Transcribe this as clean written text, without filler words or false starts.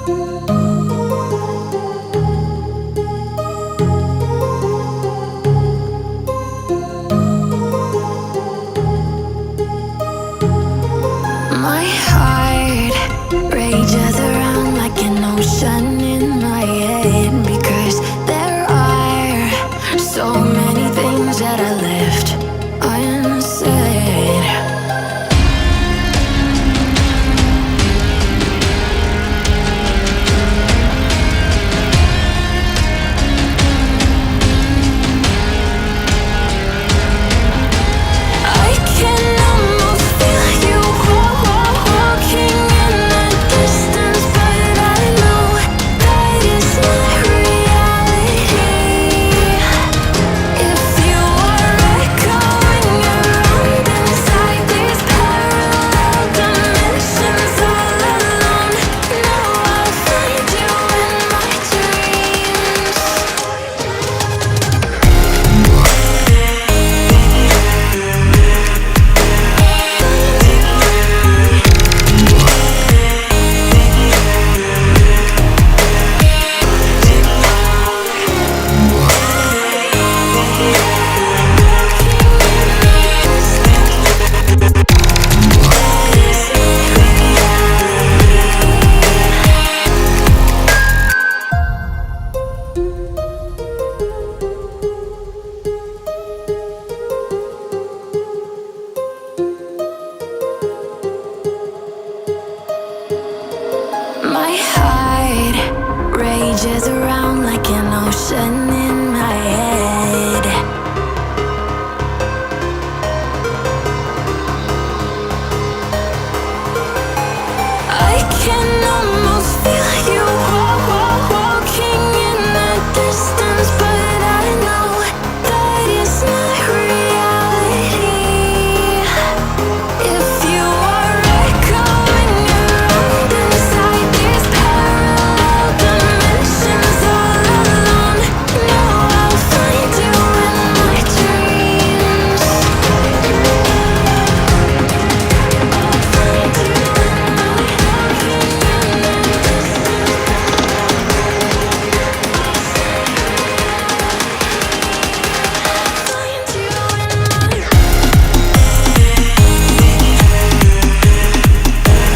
My heart rages around like an ocean in my head, because there are so many things that I left unsaid. I can almost feel you walking in the distance, but I know that it's not reality. If you are echoing around inside these parallel dimensions all alone, now I'll find you in my dreams. My heart rages around like an ocean